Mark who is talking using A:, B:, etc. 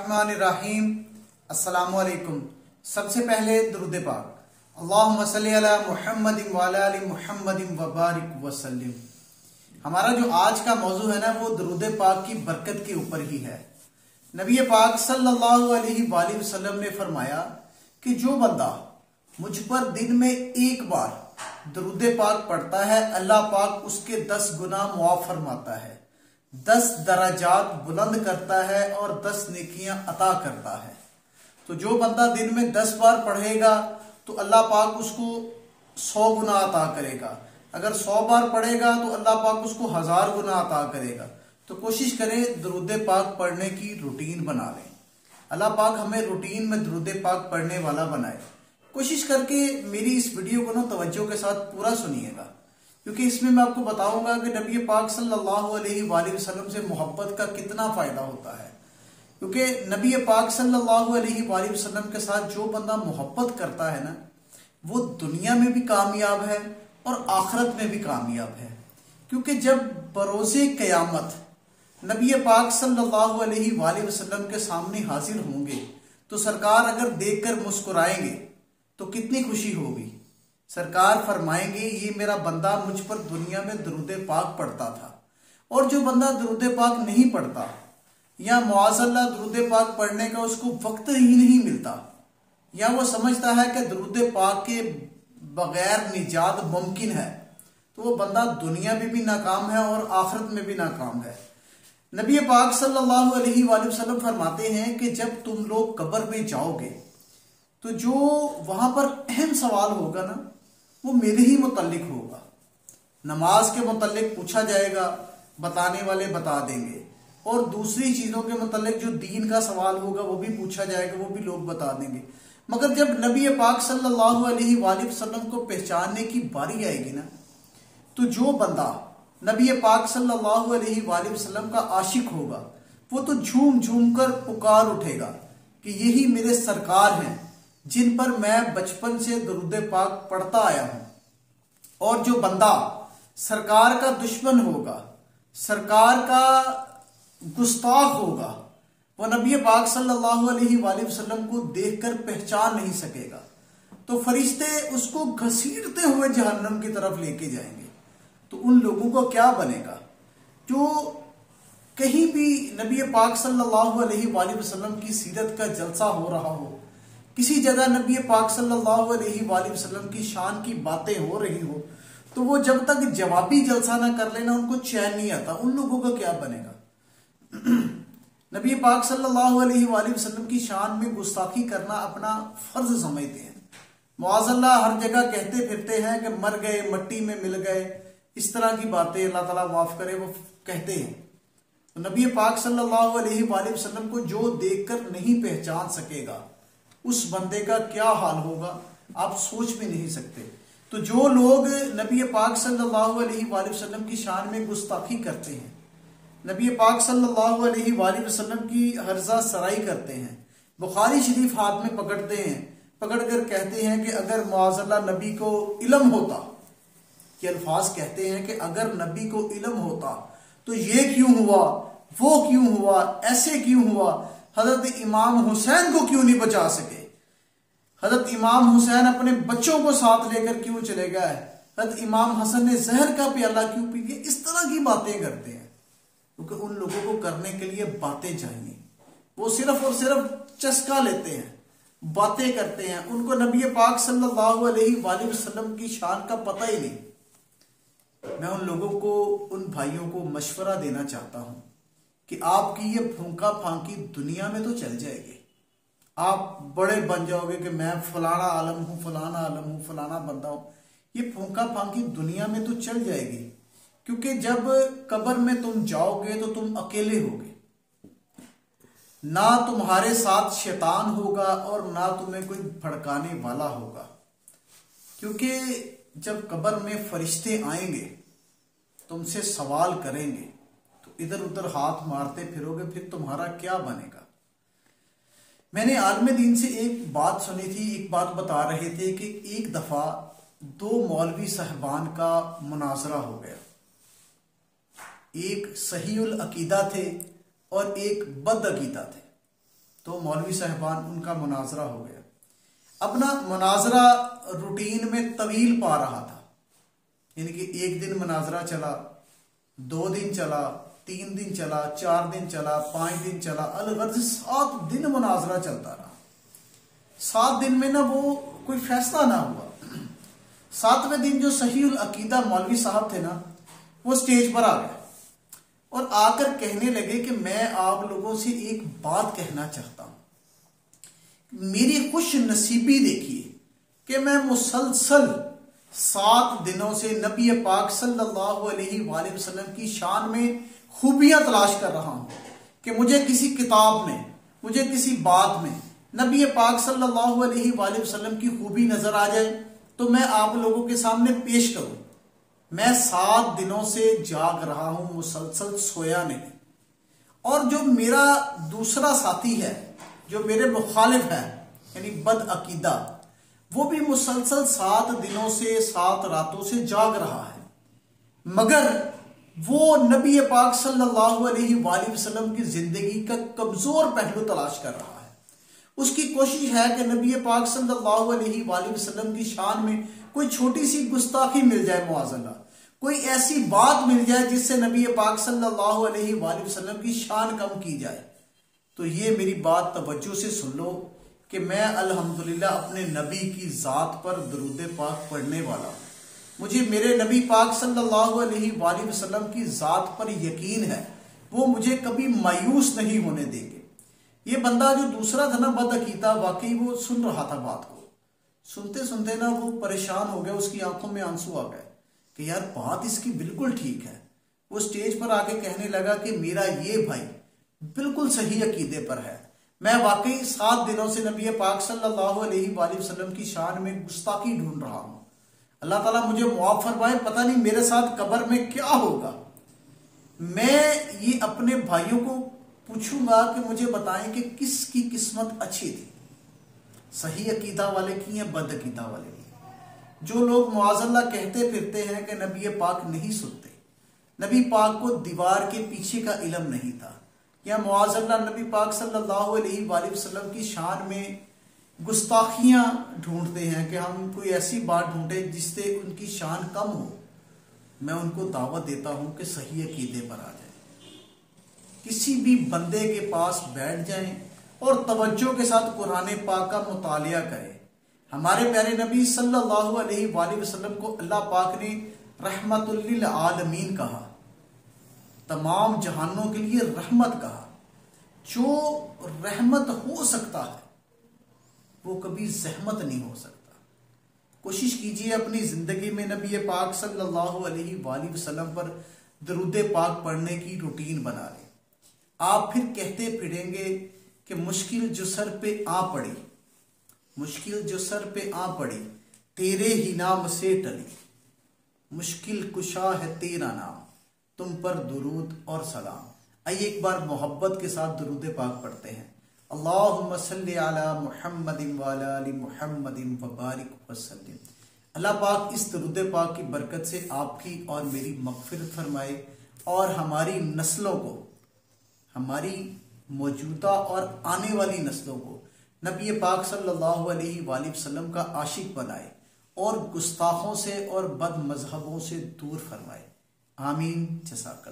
A: बिस्मिल्लाहिर्रहमानिर्रहीम। अस्सलामुअलैकुम। सबसे पहले दुरूद पाक अल्लाहुम्मा सल्ली अला मुहम्मदिन व अला आलि मुहम्मदिन व बारिक वसल्लिम। हमारा जो आज का मौजू है ना, वो दुरूद पाक की बरकत के ऊपर ही है। नबी पाक सल्लल्लाहु अलैहि वसल्लम ने फरमाया कि जो बंदा मुझ पर दिन में एक बार दुरूद पाक पढ़ता है, अल्लाह पाक उसके 10 गुना मुआफ फरमाता है, 10 दराजात बुलंद करता है और 10 नेकियां अता करता है। तो जो बंदा दिन में 10 बार पढ़ेगा तो अल्लाह पाक उसको 100 गुना अता करेगा। अगर 100 बार पढ़ेगा तो अल्लाह पाक उसको 1000 गुना अता करेगा। तो कोशिश करें दुरूद पाक पढ़ने की रूटीन बना लें। अल्लाह पाक हमें रूटीन में दुरूद पाक पढ़ने वाला बनाए। कोशिश करके मेरी इस वीडियो को ना तवज्जो के साथ पूरा सुनिएगा, क्योंकि इसमें मैं आपको बताऊंगा कि नबी पाक सल्लल्लाहु अलैहि वसल्लम से मोहब्बत का कितना फायदा होता है। क्योंकि नबी पाक सल्लल्लाहु अलैहि वसल्लम के साथ जो बंदा मोहब्बत करता है ना, वो दुनिया में भी कामयाब है और आखिरत में भी कामयाब है। क्योंकि जब बरोज़े क़यामत नबी पाक सल्लल्लाहु अलैहि वसल्लम के सामने हाजिर होंगे तो सरकार अगर देखकर मुस्कुराएंगे तो कितनी खुशी होगी। सरकार फरमाएंगे ये मेरा बंदा मुझ पर दुनिया में दुरूद पाक पढ़ता था। और जो बंदा दुरूद पाक नहीं पढ़ता या मुआज़ल्ला दुरूद पाक पढ़ने का उसको वक्त ही नहीं मिलता, या वो समझता है कि दुरूद पाक के बगैर निजात मुमकिन है, तो वो बंदा दुनिया में भी नाकाम है और आखिरत में भी नाकाम है। नबी पाक सल्लल्लाहु अलैहि वसल्लम फरमाते हैं कि जब तुम लोग कब्र में जाओगे तो जो वहां पर अहम सवाल होगा ना, वो मेरे ही मुतल्लिक होगा। नमाज के मुतल्लिक पूछा जाएगा, बताने वाले बता देंगे, और दूसरी चीजों के मुतल्लिक जो दीन का सवाल होगा वो भी पूछा जाएगा, वो भी लोग बता देंगे। मगर जब नबी पाक सल्लल्लाहु अलैहि वसल्लम को पहचानने की बारी आएगी ना, तो जो बंदा नबी पाक सल्लल्लाहु अलैहि वसल्लम का आशिक होगा वो तो झूम झूम कर पुकार उठेगा कि यही मेरे सरकार हैं जिन पर मैं बचपन से दुरूद पाक पढ़ता आया हूं। और जो बंदा सरकार का दुश्मन होगा, सरकार का गुस्ताख होगा, वो नबी पाक सल्लल्लाहु अलैहि वसल्लम को देखकर पहचान नहीं सकेगा। तो फरिश्ते उसको घसीटते हुए जहन्नम की तरफ लेके जाएंगे। तो उन लोगों को क्या बनेगा जो कहीं भी नबी पाक सल्लल्लाहु अलैहि वसल्लम की सीरत का जलसा हो रहा हो, किसी जगह नबी पाक सल्लल्लाहु अलैहि वसल्लम की शान की बातें हो रही हो, तो वो जब तक जवाबी जलसा ना कर लेना उनको चैन नहीं आता। उन लोगों का क्या बनेगा? नबी पाक सल्लल्लाहु अलैहि वसल्लम की शान में गुस्ताखी करना अपना फर्ज समझते हैं। मुआज़ल्ला हर जगह कहते फिरते हैं कि मर गए, मट्टी में मिल गए, इस तरह की बातें अल्लाह ताला माफ करे वो कहते हैं। तो नबी पाक सल्लल्लाहु अलैहि वसल्लम को जो देखकर नहीं पहचान सकेगा उस बंदे का क्या हाल होगा आप सोच भी नहीं सकते। तो जो लोग नबी पाक सल्लल्लाहु अलैहि वसल्लम की शान में गुस्ताखी करते हैं, नबी पाक सल्लल्लाहु अलैहि वसल्लम की हर्जा सराई करते हैं, बुखारी शरीफ हाथ में पकड़ते हैं, पकड़कर कहते हैं कि अगर मुआज़ल्ला नबी को इल्म होता, ये अल्फाज कहते हैं कि अगर नबी को इल्म होता तो ये क्यों हुआ, वो क्यों हुआ, ऐसे क्यों हुआ, हजरत इमाम हुसैन को क्यों नहीं बचा सके, हजरत इमाम हुसैन अपने बच्चों को साथ लेकर क्यों चले गए, हजरत इमाम हसन ने जहर का प्याला क्यों पी लिया। इस तरह की बातें करते हैं, क्योंकि उन लोगों को करने के लिए बातें चाहिए। वो सिर्फ और सिर्फ चस्का लेते हैं, बातें करते हैं, उनको नबी पाक सल्लल्लाहु अलैहि वसल्लम की शान का पता ही नहीं। मैं उन लोगों को, उन भाइयों को मशवरा देना चाहता हूं कि आपकी ये फूंका फांकी दुनिया में तो चल जाएगी, आप बड़े बन जाओगे कि मैं फलाना आलम हूं, फलाना आलम हूं, फलाना बंदा हूं। ये फूंका फांकी दुनिया में तो चल जाएगी, क्योंकि जब कब्र में तुम जाओगे तो तुम अकेले होगे, ना तुम्हारे साथ शैतान होगा और ना तुम्हें कोई भड़काने वाला होगा। क्योंकि जब कब्र में फरिश्ते आएंगे, तुमसे सवाल करेंगे, तो इधर उधर हाथ मारते फिरोगे, फिर तुम्हारा क्या बनेगा। मैंने आलम दीन से एक बात सुनी थी, एक बात बता रहे थे कि एक दफा 2 मौलवी साहबान का मुनाजरा हो गया। एक सहीउल अकीदा थे और एक बद अकीदा थे। तो मौलवी साहबान उनका मुनाजरा हो गया। अपना मुनाजरा रूटीन में तवील पा रहा था, यानी कि 1 दिन मुनाजरा चला, 2 दिन चला, 3 दिन चला, 4 दिन चला, 5 दिन चला, अलगर्ज 7 दिन मुनाजरा चलता रहा। 7 दिन में ना वो कोई फैसला ना हुआ। 7वें दिन जो सहीउल अकीदा मौलवी साहब थे ना, वो स्टेज पर आ गए और आकर कहने लगे कि मैं आप लोगों से एक बात कहना चाहता हूं। मेरी खुश नसीबी देखिए कि मैं मुसलसल 7 दिनों से नबी पाक सल्लल्लाहु अलैहि वसल्लम की शान में खूबियां तलाश कर रहा हूं कि मुझे किसी किताब में, मुझे किसी बात में नबी पाक सल्लल्लाहु अलैहि वसल्लम की खूबी नजर आ जाए तो मैं आप लोगों के सामने पेश करूं। मैं 7 दिनों से जाग रहा हूं, मुसलसल सोया नहीं। और जो मेरा दूसरा साथी है, जो मेरे मुखालिफ है, यानी बद अकीदा, वो भी मुसलसल 7 दिनों से 7 रातों से जाग रहा है, मगर वो नबी पाक सल्लल्लाहु अलैहि वसल्लम की जिंदगी का कमजोर पहलू तलाश कर रहा है। उसकी कोशिश है कि नबी पाक सल्लल्लाहु अलैहि वसल्लम की शान में कोई छोटी सी गुस्ताखी मिल जाए, मुआज़ल्ला कोई ऐसी बात मिल जाए जिससे नबी पाक सल्लल्लाहु अलैहि वसल्लम की शान कम की जाए। तो ये मेरी बात तवज्जो से सुन लो कि मैं अल्हम्दुलिल्लाह अपने नबी की ज़ात पर दरूद पाक पढ़ने वाला हूँ। मुझे मेरे नबी पाक सल्लल्लाहु अलैहि वसल्लम की ज़ात पर यकीन है, वो मुझे कभी मायूस नहीं होने देंगे। ये बंदा जो दूसरा था ना बदअकीदा, वाकई वो सुन रहा था बात को, सुनते सुनते ना वो परेशान हो गया, उसकी आंखों में आंसू आ गए कि यार बात इसकी बिल्कुल ठीक है। वो स्टेज पर आके कहने लगा कि मेरा ये भाई बिल्कुल सही अकीदे पर है, मैं वाकई 7 दिनों से नबी पाक सल्लल्लाहु अलैहि वसल्लम की शान में गुस्ताखी ढूंढ रहा हूं। अल्लाह ताला मुझे मुआफ फरमाए, पता नहीं मेरे साथ कब्र में क्या होगा। मैं ये अपने भाइयों को पूछूंगा कि मुझे बताएं कि किसकी किस्मत अच्छी थी, सही अकीदा वाले की या बद अकीदा वाले की। जो लोग मुआज़ल्ला कहते फिरते हैं कि नबी पाक नहीं सुनते, नबी पाक को दीवार के पीछे का इल्म नहीं था, या मुआज़ल्ला नबी पाक सल्लल्लाहु अलैहि वसल्लम की शान में गुस्ताखियां ढूंढते हैं कि हम कोई ऐसी बात ढूंढे जिससे उनकी शान कम हो, मैं उनको दावत देता हूं कि सही अकीदे पर आ जाए। किसी भी बंदे के पास बैठ जाएं और तवज्जो के साथ कुरान पाक का मुतालिया करें। हमारे प्यारे नबी सल्लल्लाहु अलैहि वसल्लम को अल्लाह पाक ने रहमतुल लिल आलमीन कहा, तमाम जहानों के लिए रहमत कहा। जो रहमत हो सकता है वो कभी जहमत नहीं हो सकता। कोशिश कीजिए अपनी जिंदगी में नबी पाक सल्लल्लाहु अलैहि वसल्लम पर दरूद पाक पढ़ने की रूटीन बना लें। आप फिर कहते फिरेंगे कि मुश्किल जो सर पे आ पड़ी, मुश्किल जो सर पे आ पड़ी, तेरे ही नाम से टली, मुश्किल कुशा है तेरा नाम, तुम पर दुरूद और सलाम। आइए एक बार मोहब्बत के साथ दुरूद पाक पढ़ते हैं। अल्लाहुम्मा सल्ली अला मुहम्मदिन व अला आलि मुहम्मदिन व बारिक वसल्लिम। अल्लाह पाक इस दुरूद पाक की बरकत से आपकी और मेरी मगफिरत फरमाए और हमारी नस्लों को, हमारी मौजूदा और आने वाली नस्लों को नबी पाक सल्लल्लाहु अलैहि वसल्लम का आशिक बनाए और गुस्ताखों से और बद मजहबों से दूर फरमाए। आमीन। जज़ाकल्लाह।